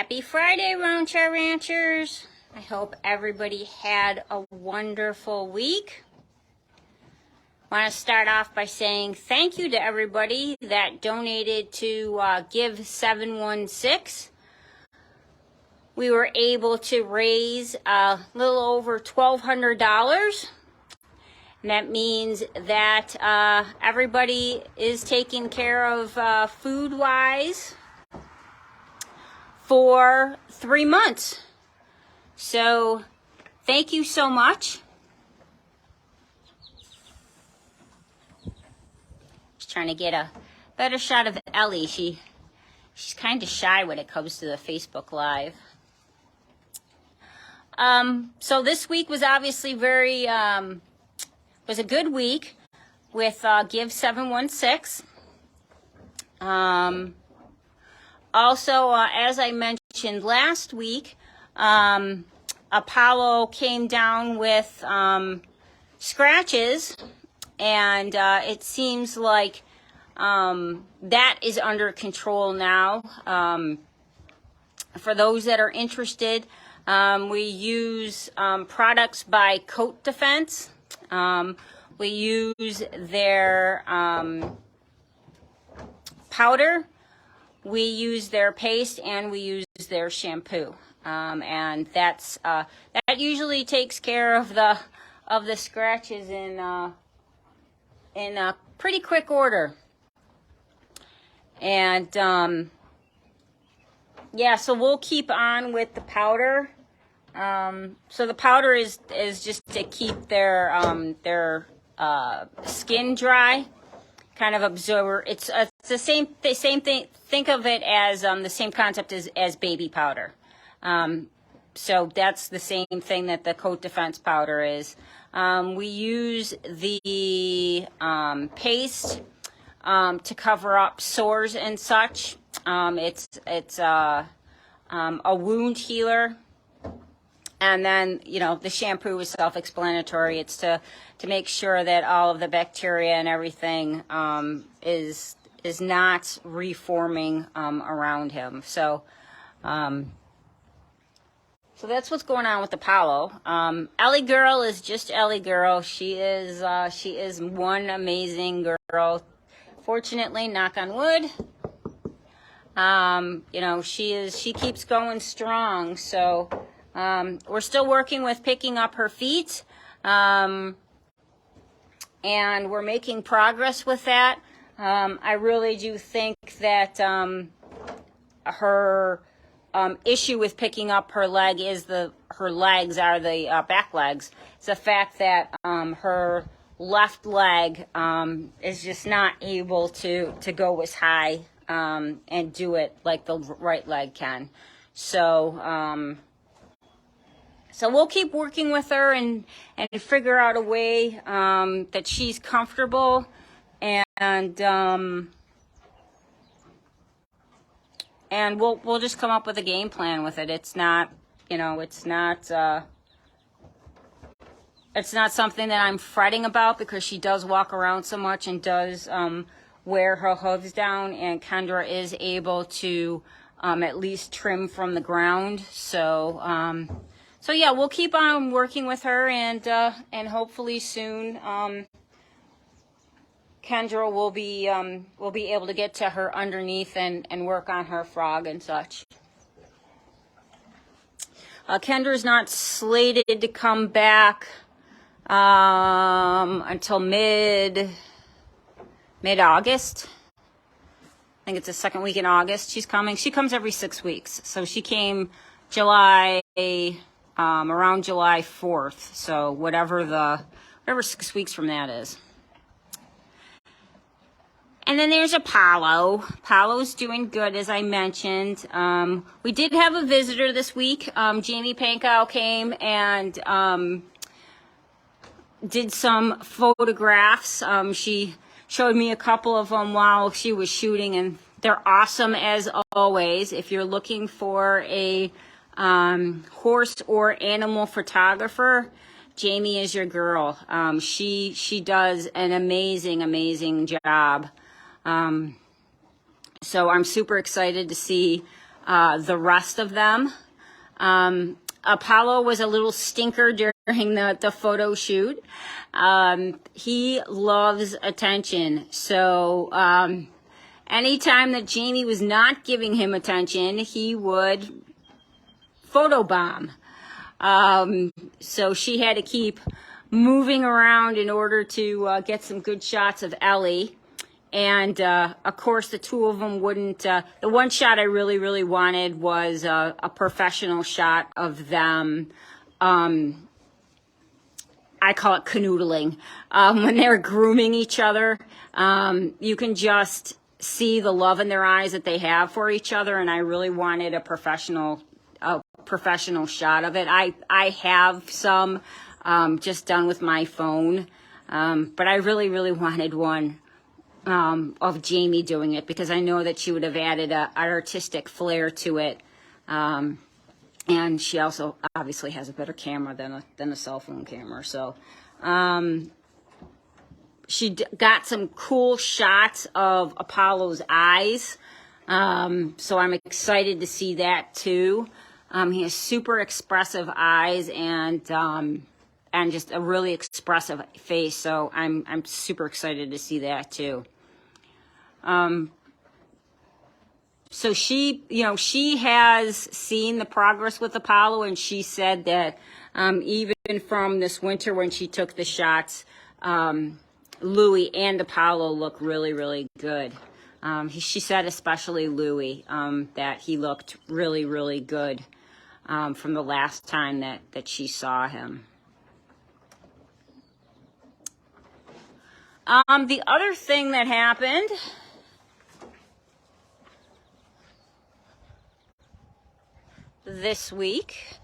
Happy Friday, Roundchair Ranchers. I hope everybody had a wonderful week. I want to start off by saying thank you to everybody that donated to Give 716. We were able to raise a little over $1,200. And that means that everybody is taken care of food-wise for 3 months. So thank you so much. Just trying to get a better shot of Ellie. She's kind of shy when it comes to the Facebook Live. So this week was obviously was a good week with Give 716. Also, as I mentioned last week, Apollo came down with scratches, and it seems like that is under control now. For those that are interested, we use products by Coat Defense. We use their powder, we use their paste, and we use their shampoo. And that usually takes care of the scratches in a pretty quick order. And yeah, so we'll keep on with the powder. So the powder is just to keep their skin dry, kind of absorb. It's the same thing. Think of it as the same concept as baby powder. So that's the same thing that the Coat Defense powder is. We use the paste to cover up sores and such. It's a wound healer. And then, the shampoo is self-explanatory. It's to make sure that all of the bacteria and everything is not reforming around him. So that's what's going on with Apollo. Ellie Girl is just Ellie Girl. She is one amazing girl. Fortunately, knock on wood. She keeps going strong. So. We're still working with picking up her feet, and we're making progress with that. I really do think that her issue with picking up her leg is her legs are the back legs. It's the fact that her left leg is just not able to go as high and do it like the right leg can. So we'll keep working with her and figure out a way that she's comfortable, and we'll just come up with a game plan with it. It's not something that I'm fretting about, because she does walk around so much and does wear her hooves down, and Kendra is able to at least trim from the ground. So yeah, we'll keep on working with her, and hopefully soon Kendra will be able to get to her underneath and work on her frog and such. Kendra's not slated to come back until mid-August. I think it's the second week in August she's coming. She comes every 6 weeks, so she came around July 4th, so whatever 6 weeks from that is. And then there's Apollo. Apollo's doing good, as I mentioned. We did have a visitor this week. Jamie Pankow came and did some photographs. She showed me a couple of them while she was shooting, and they're awesome as always. If you're looking for a horse or animal photographer, Jamie is your girl. She does an amazing job. So I'm super excited to see the rest of them. Apollo was a little stinker during the photo shoot. He loves attention. So anytime that Jamie was not giving him attention, he would photobomb. So she had to keep moving around in order to get some good shots of Ellie. And of course, the two of them wouldn't. The one shot I really, really wanted was a professional shot of them. I call it canoodling. When they're grooming each other, you can just see the love in their eyes that they have for each other. And I really wanted a professional shot of it. I have some just done with my phone, but I really, really wanted one of Jamie doing it, because I know that she would have added an artistic flair to it. And she also obviously has a better camera than a cell phone camera. So she got some cool shots of Apollo's eyes. So I'm excited to see that too. He has super expressive eyes and just a really expressive face. So I'm super excited to see that too. So she has seen the progress with Apollo, and she said that even from this winter when she took the shots, Louie and Apollo look really, really good. She said especially Louie, that he looked really, really good from the last time that she saw him. The other thing that happened this week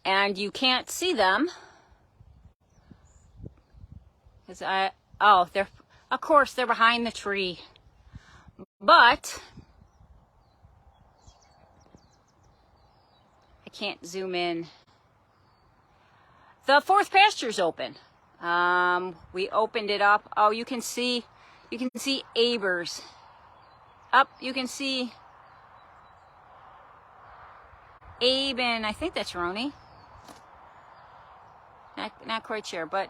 and you can't see them because they're of course they're behind the tree, but I can't zoom in. The fourth pasture's open. We opened it up. Oh, you can see Abers. Up, you can see Abe, and I think that's Roni. Not quite sure, but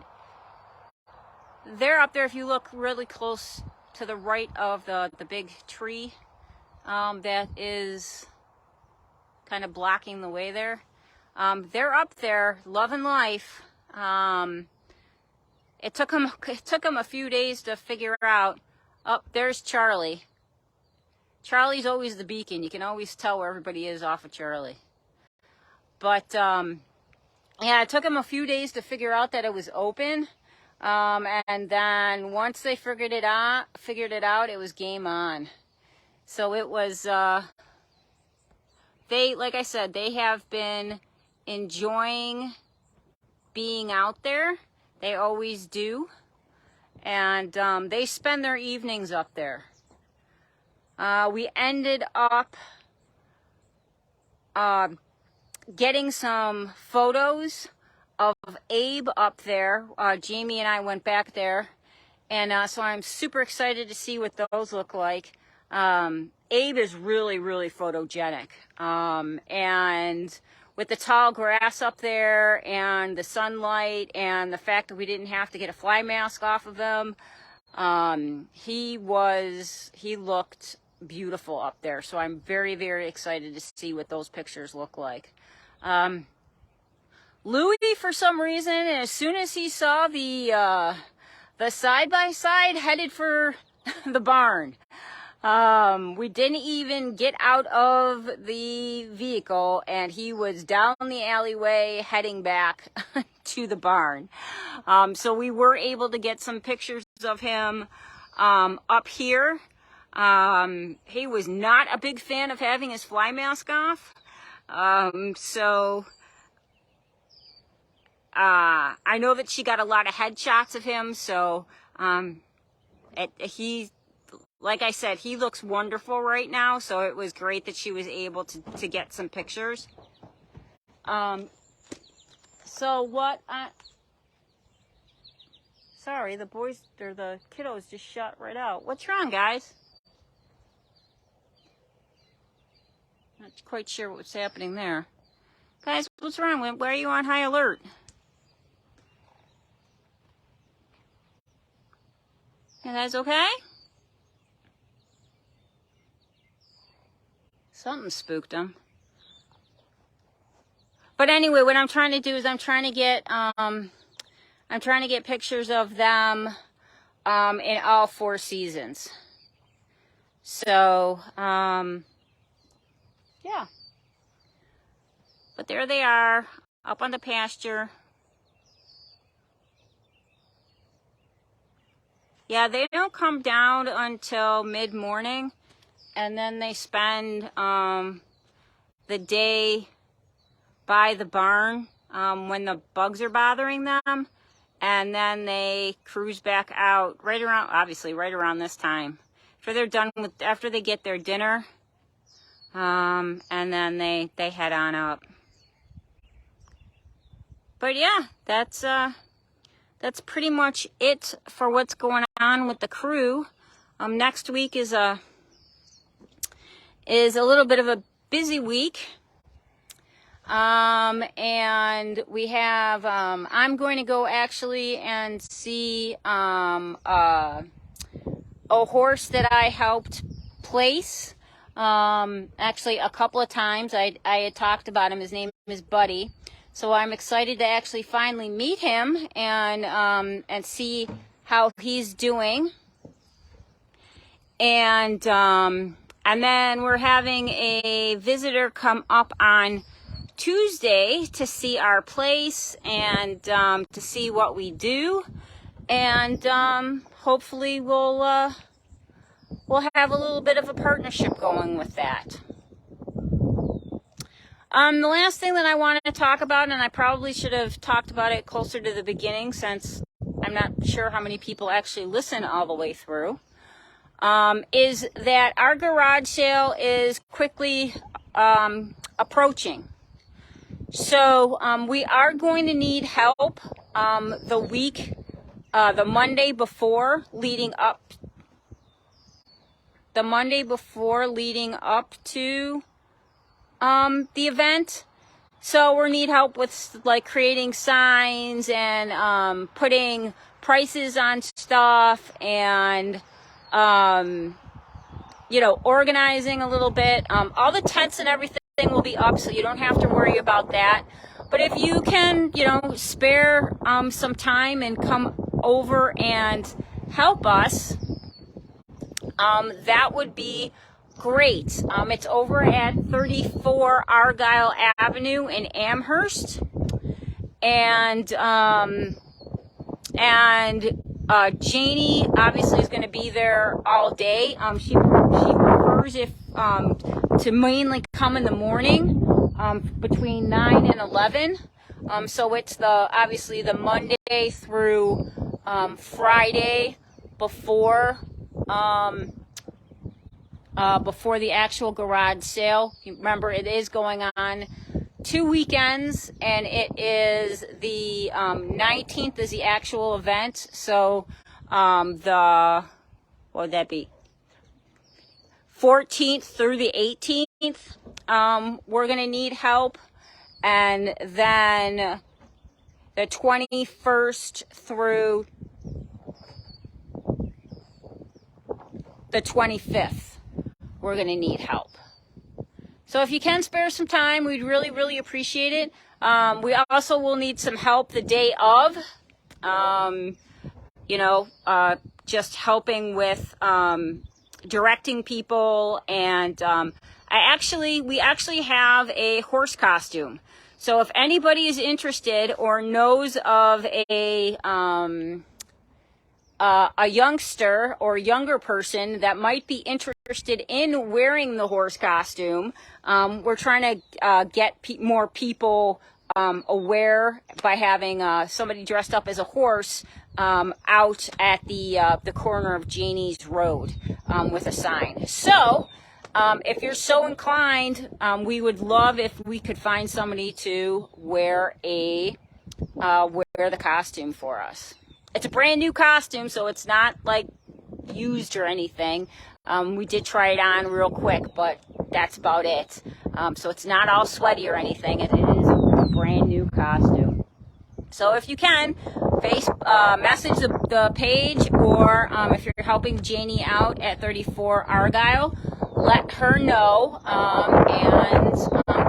they're up there. If you look really close to the right of the big tree that is kind of blocking the way there. They're up there, loving life. It took them a few days to figure out. Oh, there's Charlie. Charlie's always the beacon. You can always tell where everybody is off of Charlie. But yeah, it took them a few days to figure out that it was open. And then once they figured it out, it was game on. So it was. Like I said, they have been enjoying being out there. They always do. And they spend their evenings up there. We ended up getting some photos of Abe up there. Jamie and I went back there. And so I'm super excited to see what those look like. Abe is really, really photogenic. And with the tall grass up there and the sunlight and the fact that we didn't have to get a fly mask off of him, he looked beautiful up there. So I'm very, very excited to see what those pictures look like. Louis, for some reason, as soon as he saw the side-by-side, headed for the barn. We didn't even get out of the vehicle, and he was down the alleyway heading back to the barn. So we were able to get some pictures of him up here. He was not a big fan of having his fly mask off. So I know that she got a lot of headshots of him. So like I said, he looks wonderful right now, so it was great that she was able to get some pictures. So Sorry, the boys or the kiddos just shut right out. What's wrong, guys? Not quite sure what's happening there. Guys, what's wrong? Why are you on high alert? You guys okay? Something spooked them. But anyway, what I'm trying to do is I'm trying to get pictures of them in all 4 seasons. So, yeah. But there they are, up on the pasture. Yeah, they don't come down until mid-morning, and then they spend the day by the barn when the bugs are bothering them, and then they cruise back out right around this time. After they get their dinner, and then they head on up. But yeah, that's pretty much it for what's going on with the crew. Next week is a little bit of a busy week. And we have, I'm going to go actually and see, a horse that I helped place, actually a couple of times. I had talked about him. His name is Buddy. So I'm excited to actually finally meet him and see how he's doing. And then we're having a visitor come up on Tuesday to see our place and to see what we do, and hopefully we'll have a little bit of a partnership going with that. The last thing that I wanted to talk about, and I probably should have talked about it closer to the beginning since I'm not sure how many people actually listen all the way through, is that our garage sale is quickly approaching. So we are going to need help the Monday before leading up to the event. So we need help with like creating signs and putting prices on stuff and organizing a little bit. All the tents and everything will be up, so you don't have to worry about that. But if you can, spare some time and come over and help us, that would be great. It's over at 34 Argyle Avenue in Amherst, and Janie obviously is going to be there all day. She prefers to mainly come in the morning, between 9 and 11. So it's obviously the Monday through Friday before the actual garage sale. Remember, it is going on 2 weekends, and it is the 19th is the actual event. So what would that be? 14th through the 18th, we're going to need help. And then the 21st through the 25th, we're going to need help. So if you can spare some time, we'd really, really appreciate it. We also will need some help the day of, just helping with directing people. And we actually have a horse costume. So if anybody is interested or knows of a youngster or younger person that might be interested in wearing the horse costume, we're trying to get more people aware by having somebody dressed up as a horse out at the corner of Janie's Road with a sign. So if you're so inclined, we would love if we could find somebody to wear the costume for us. it's a brand new costume, so it's not like used or anything. We did try it on real quick, but that's about it. So it's not all sweaty or anything. It is a brand new costume. So if you can, message the page, or if you're helping Janie out at 34 Argyle, let her know, and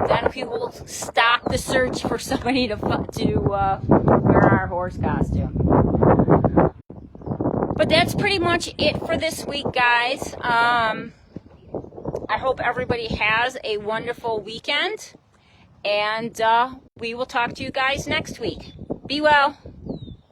then we will stop the search for somebody to wear our horse costume. But that's pretty much it for this week, guys. I hope everybody has a wonderful weekend, and we will talk to you guys next week. Be well.